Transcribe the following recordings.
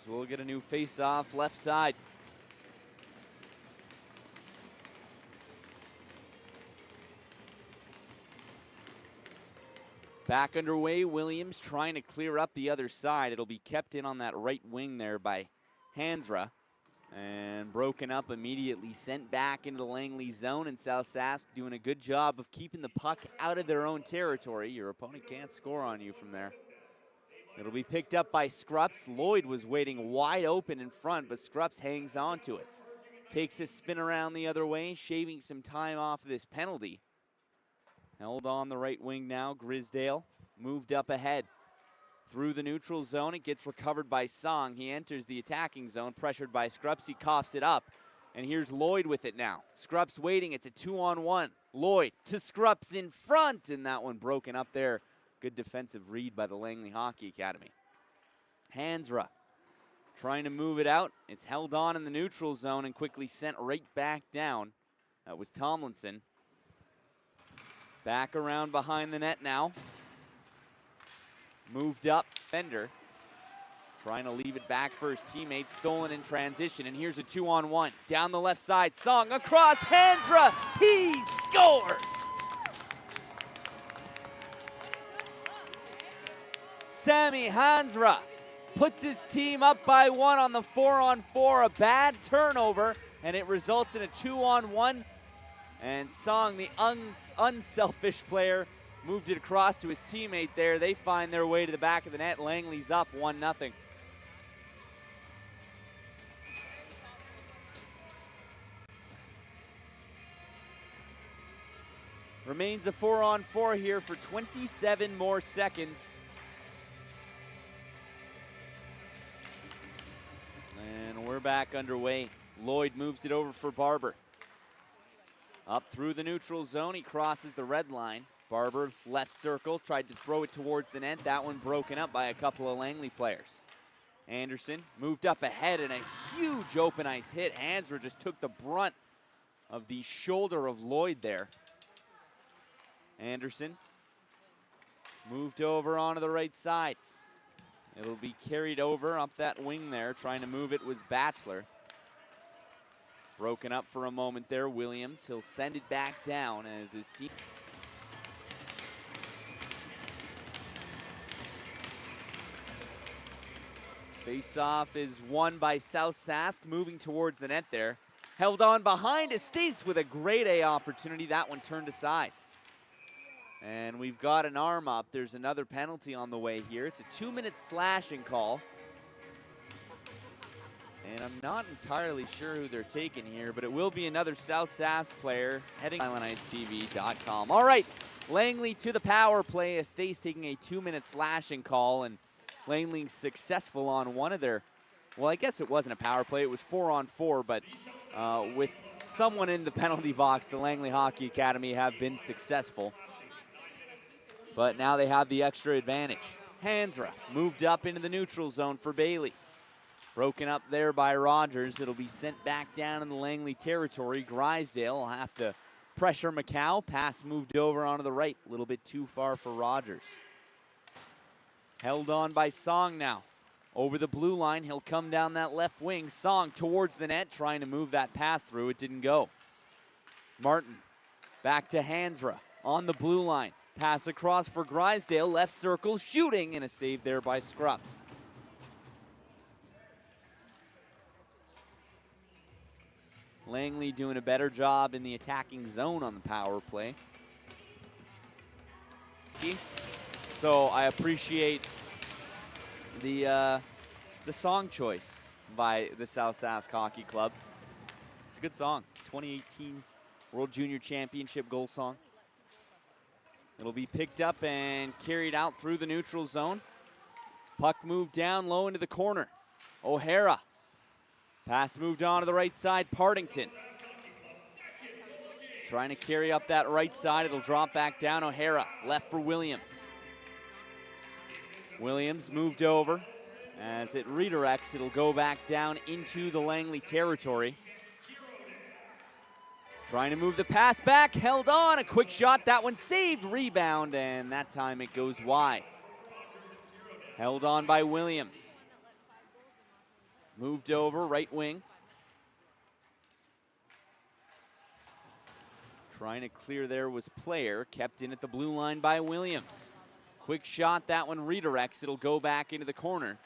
we'll get a new face-off left side. Back underway, Williams trying to clear up the other side. It'll be kept in on that right wing there by Hansra. And broken up immediately, sent back into the Langley zone, and South Sask doing a good job of keeping the puck out of their own territory. Your opponent can't score on you from there. It'll be picked up by Scrups. Lloyd was waiting wide open in front, but Scrups hangs on to it. Takes a spin around the other way, shaving some time off of this penalty. Held on the right wing now, Grisdale moved up ahead. Through the neutral zone, it gets recovered by Song. He enters the attacking zone, pressured by Scrups. He coughs it up, and here's Lloyd with it now. Scrups waiting, it's a 2-on-1. Lloyd to Scrups in front, and that one broken up there. Good defensive read by the Langley Hockey Academy. Hansra trying to move it out. It's held on in the neutral zone and quickly sent right back down. That was Tomlinson. Back around behind the net now. Moved up, Fender. Trying to leave it back for his teammate, stolen in transition, and here's a 2-on-1. Down the left side, Song across, Hansra, he scores! Sammy Hansra puts his team up by 1 on the 4-on-4, a bad turnover, and it results in a 2-on-1. And Song, the unselfish player, moved it across to his teammate there. They find their way to the back of the net. Langley's up 1-0. Remains a 4-on-4 here for 27 more seconds. And we're back underway. Lloyd moves it over for Barber. Up through the neutral zone, he crosses the red line. Barber, left circle, tried to throw it towards the net. That one broken up by a couple of Langley players. Anderson moved up ahead and a huge open ice hit. Hansra just took the brunt of the shoulder of Lloyd there. Anderson moved over onto the right side. It'll be carried over up that wing there. Trying to move it was Batchelor. Broken up for a moment there, Williams. He'll send it back down as his team. Face-off is won by South Sask, moving towards the net there. Held on behind Estates with a grade A opportunity. That one turned aside. And we've got an arm up. There's another penalty on the way here. It's a 2-minute slashing call. And I'm not entirely sure who they're taking here, but it will be another South Sask player heading to IslandIceTV.com. All right, Langley to the power play. Estates taking a 2-minute slashing call, and Langley successful on one of their, well, I guess it wasn't a power play. It was 4-on-4, but with someone in the penalty box, the Langley Hockey Academy have been successful. But now they have the extra advantage. Hansra moved up into the neutral zone for Bailey. Broken up there by Rogers. It'll be sent back down in the Langley territory. Grisdale will have to pressure Macau. Pass moved over onto the right. A little bit too far for Rogers. Held on by Song now. Over the blue line, he'll come down that left wing. Song towards the net, trying to move that pass through. It didn't go. Martin back to Hansra on the blue line. Pass across for Grisdale. Left circle, shooting, and a save there by Scrups. Langley doing a better job in the attacking zone on the power play. So I appreciate the song choice by the South Sask Hockey Club. It's a good song. 2018 World Junior Championship goal song. It'll be picked up and carried out through the neutral zone. Puck moved down low into the corner. O'Hara. Pass moved on to the right side, Partington. Trying to carry up that right side. It'll drop back down. O'Hara left for Williams. Williams moved over. As it redirects, it'll go back down into the Langley territory. Trying to move the pass back, held on, a quick shot. That one saved, rebound, and that time it goes wide. Held on by Williams. Moved over, right wing. Trying to clear there was Player, kept in at the blue line by Williams. Quick shot, that one redirects. It'll go back into the corner.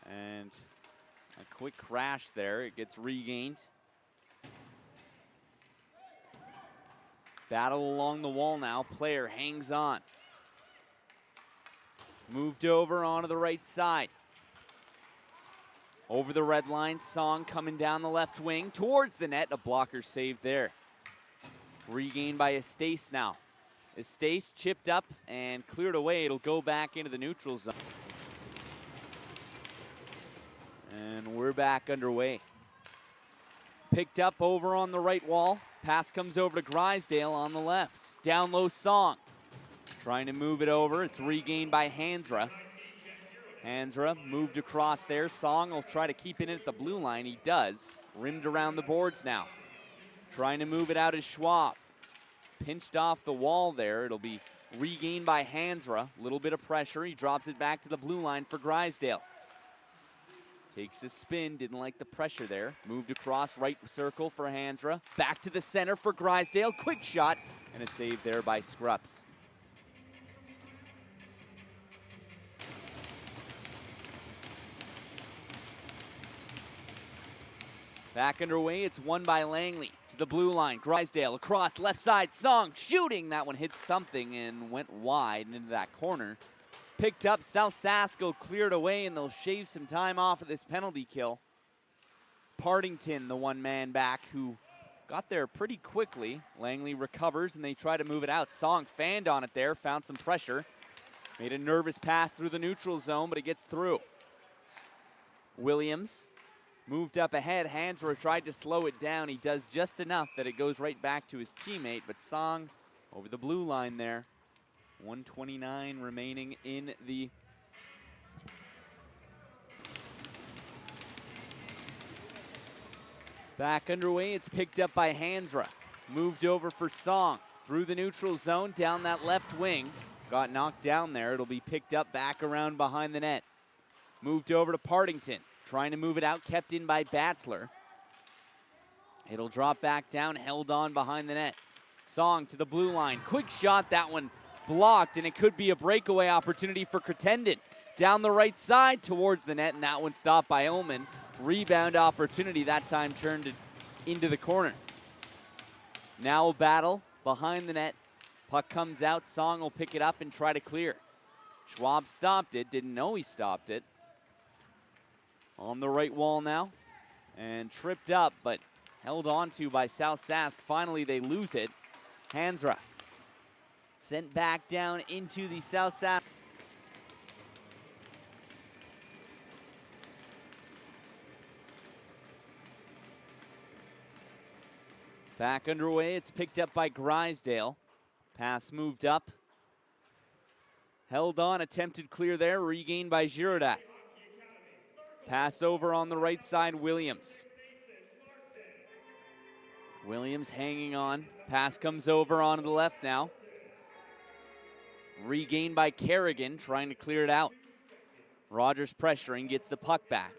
And a quick crash there. It gets regained. Battle along the wall now. Player hangs on. Moved over onto the right side. Over the red line, Song coming down the left wing towards the net. A blocker save there. Regained by Estace now. Estace chipped up and cleared away. It'll go back into the neutral zone. And we're back underway. Picked up over on the right wall. Pass comes over to Grisdale on the left. Down low, Song. Trying to move it over. It's regained by Hansra. Hansra moved across there. Song will try to keep it in at the blue line. He does. Rimmed around the boards now. Trying to move it out is Schwab. Pinched off the wall there. It'll be regained by Hansra. A little bit of pressure. He drops it back to the blue line for Grisdale. Takes a spin. Didn't like the pressure there. Moved across right circle for Hansra. Back to the center for Grisdale. Quick shot. And a save there by Scrups. Back underway, it's won by Langley to the blue line. Grisdale across left side, Song shooting. That one hit something and went wide and into that corner. Picked up, South Sask cleared away, and they'll shave some time off of this penalty kill. Partington, the one man back who got there pretty quickly. Langley recovers and they try to move it out. Song fanned on it there, found some pressure. Made a nervous pass through the neutral zone, but it gets through. Williams moved up ahead. Hansra tried to slow it down. He does just enough that it goes right back to his teammate, but Song over the blue line there. 1:29 remaining in the back underway. It's picked up by Hansra. Moved over for Song. Through the neutral zone, down that left wing. Got knocked down there. It'll be picked up back around behind the net. Moved over to Partington. Trying to move it out, kept in by Batchelor. It'll drop back down, held on behind the net. Song to the blue line. Quick shot, that one blocked, and it could be a breakaway opportunity for Crittenden. Down the right side towards the net, and that one stopped by Ullman. Rebound opportunity, that time turned it into the corner. Now a battle behind the net. Puck comes out, Song will pick it up and try to clear. Schwab stopped it, didn't know he stopped it. On the right wall now, and tripped up, but held on to by South Sask. Finally, they lose it. Hansra sent back down into the South Sask. Back underway, it's picked up by Grisdale. Pass moved up. Held on, attempted clear there, regained by Girardat. Pass over on the right side, Williams. Williams hanging on. Pass comes over onto the left now. Regained by Kerrigan, trying to clear it out. Rogers pressuring, gets the puck back.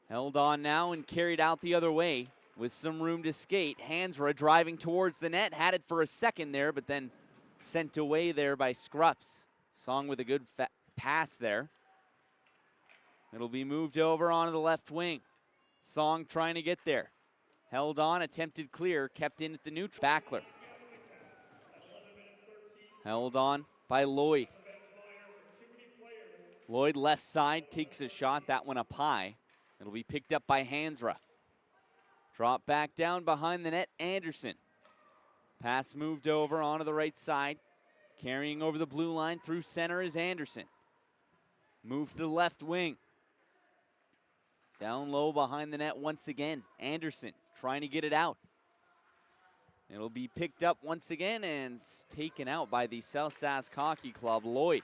Held on now and carried out the other way with some room to skate. Hansra driving towards the net, had it for a second there, but then sent away there by Scrups. Song with a good pass there. It'll be moved over onto the left wing. Song trying to get there. Held on, attempted clear, kept in at the neutral. Backler. Held on by Lloyd. Lloyd left side takes a shot, that one up high. It'll be picked up by Hansra. Drop back down behind the net, Anderson. Pass moved over onto the right side. Carrying over the blue line through center is Anderson. Move to the left wing. Down low behind the net once again. Anderson trying to get it out. It'll be picked up once again and taken out by the South Sask Hockey Club. Lloyd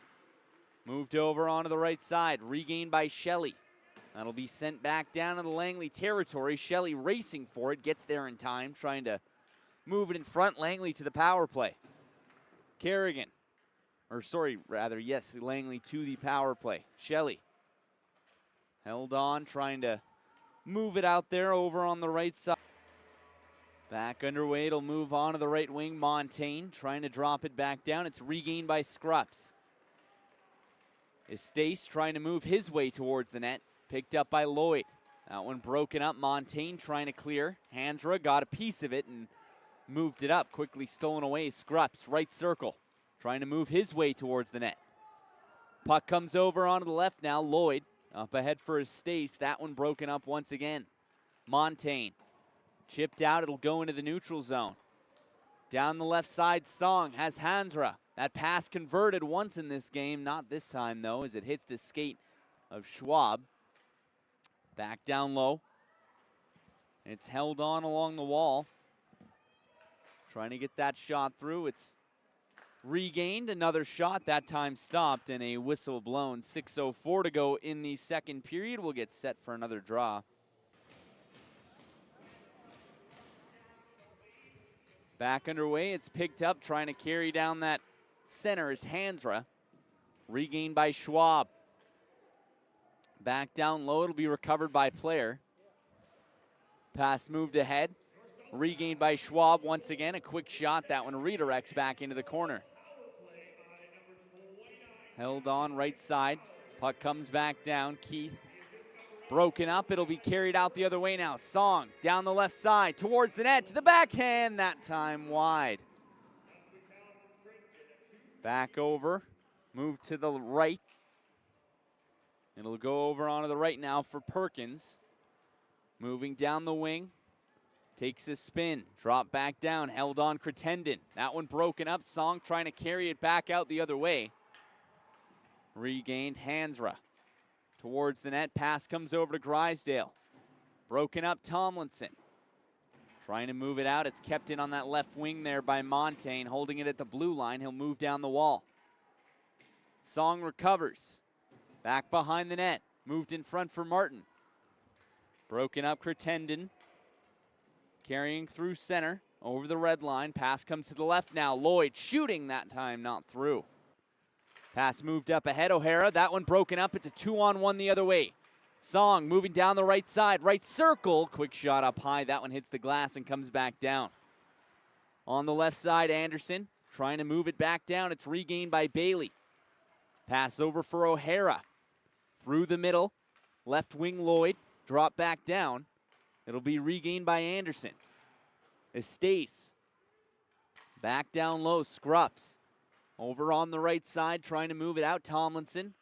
moved over onto the right side. Regained by Shelley. That'll be sent back down into Langley territory. Shelley racing for it. Gets there in time. Trying to move it in front. Langley to the power play. Kerrigan. Langley to the power play. Shelley Held on, trying to move it out there over on the right side. Back underway, it'll move on to the right wing. Montaigne trying to drop it back down. It's regained by Scrups. Estace trying to move his way towards the net. Picked up by Lloyd. That one broken up. Montaigne trying to clear. Hansra got a piece of it and moved it up. Quickly stolen away. Scrups, right circle. Trying to move his way towards the net. Puck comes over onto the left now. Lloyd up ahead for Estace. That one broken up once again. Montaigne. Chipped out, it'll go into the neutral zone. Down the left side, Song has Hansra. That pass converted once in this game, not this time though, as it hits the skate of Schwab. Back down low. It's held on along the wall. Trying to get that shot through. It's regained, another shot, that time stopped, and a whistle blown. 6:04 to go in the second period. We'll get set for another draw. Back underway, it's picked up, trying to carry down that center is Hansra. Regained by Schwab. Back down low, it'll be recovered by Player. Pass moved ahead. Regained by Schwab once again. A quick shot, that one redirects back into the corner. Held on right side. Puck comes back down. Keith. Broken up, it'll be carried out the other way now. Song down the left side towards the net to the backhand, that time wide. Back over, move to the right. It'll go over onto the right now for Perkins. Moving down the wing, takes a spin, drop back down, held on Crittenden. That one broken up, Song trying to carry it back out the other way. Regained Hansra. Towards the net, pass comes over to Grisdale. Broken up, Tomlinson. Trying to move it out, it's kept in on that left wing there by Montaigne, holding it at the blue line. He'll move down the wall. Song recovers. Back behind the net, moved in front for Martin. Broken up, Crittenden. Carrying through center, over the red line. Pass comes to the left now. Lloyd shooting, that time not through. Pass moved up ahead, O'Hara. That one broken up. It's a 2-on-1 the other way. Song moving down the right side. Right circle. Quick shot up high. That one hits the glass and comes back down. On the left side, Anderson trying to move it back down. It's regained by Bailey. Pass over for O'Hara. Through the middle. Left wing Lloyd. Drop back down. It'll be regained by Anderson. Estace. Back down low. Scrups. Over on the right side, trying to move it out. Tomlinson,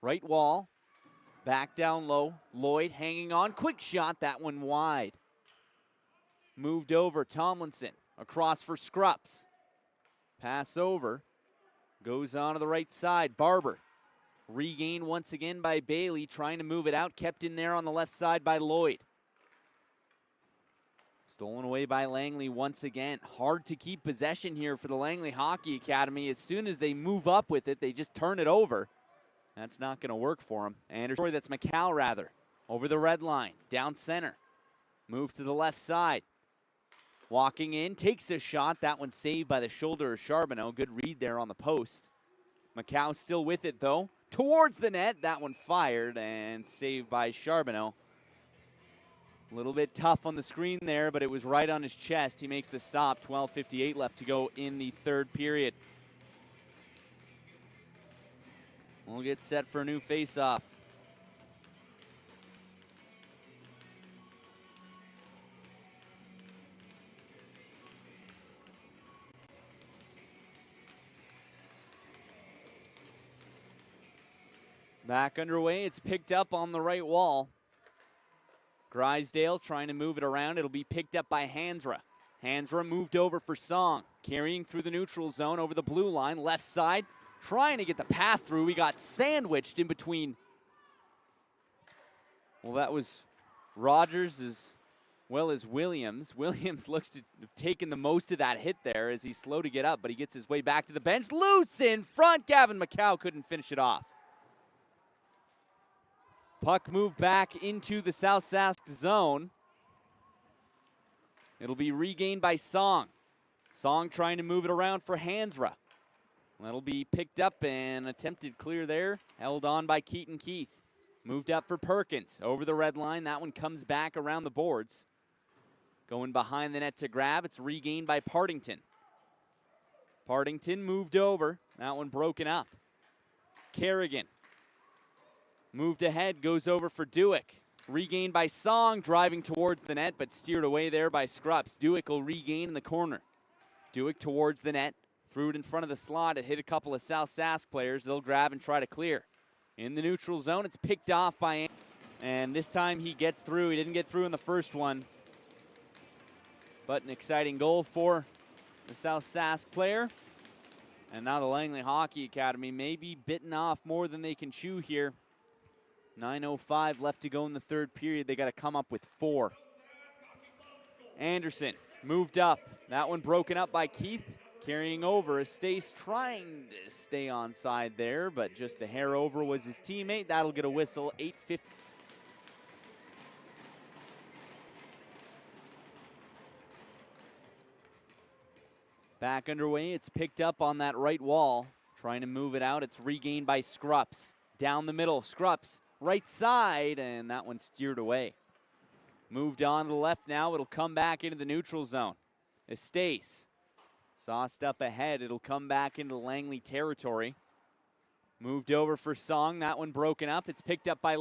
right wall. Back down low. Lloyd hanging on. Quick shot, that one wide. Moved over, Tomlinson. Across for Scrups. Pass over. Goes on to the right side. Barber. Regained once again by Bailey, trying to move it out. Kept in there on the left side by Lloyd. Stolen away by Langley once again. Hard to keep possession here for the Langley Hockey Academy. As soon as they move up with it, they just turn it over. That's not going to work for them. Anderson, that's McCall rather. Over the red line, down center. Move to the left side. Walking in, takes a shot. That one saved by the shoulder of Charbonneau. Good read there on the post. McCall still with it though. Towards the net, that one fired and saved by Charbonneau. A little bit tough on the screen there, but it was right on his chest. He makes the stop. 12:58 left to go in the third period. We'll get set for a new face-off. Back underway. It's picked up on the right wall. Grisdale trying to move it around. It'll be picked up by Hansra. Hansra moved over for Song. Carrying through the neutral zone over the blue line. Left side. Trying to get the pass through. We got sandwiched in between. Well, that was Rogers as well as Williams. Williams looks to have taken the most of that hit there as he's slow to get up, but he gets his way back to the bench. Loose in front. Gavin McCall couldn't finish it off. Puck moved back into the South Sask zone. It'll be regained by Song. Song trying to move it around for Hansra. That'll be picked up and attempted clear there. Held on by Keaton Keith. Moved up for Perkins. Over the red line. That one comes back around the boards. Going behind the net to grab. It's regained by Partington. Partington moved over. That one broken up. Kerrigan. Moved ahead. Goes over for Dewick. Regained by Song. Driving towards the net, but steered away there by Scrupps. Dewick will regain in the corner. Dewick towards the net. Threw it in front of the slot. It hit a couple of South Sask players. They'll grab and try to clear. In the neutral zone, it's picked off by, and this time he gets through. He didn't get through in the first one. But an exciting goal for the South Sask player. And now the Langley Hockey Academy may be bitten off more than they can chew here. 9:05 left to go in the third period. They got to come up with 4. Anderson moved up. That one broken up by Keith. Carrying over, Estace trying to stay onside there, but just a hair over was his teammate. That'll get a whistle, 8:50. Back underway, it's picked up on that right wall. Trying to move it out, it's regained by Scrupps. Down the middle, Scrupps, right side, and that one steered away. Moved on to the left now, it'll come back into the neutral zone. Estace. Sauced up ahead. It'll come back into Langley territory. Moved over for Song. That one broken up. It's picked up by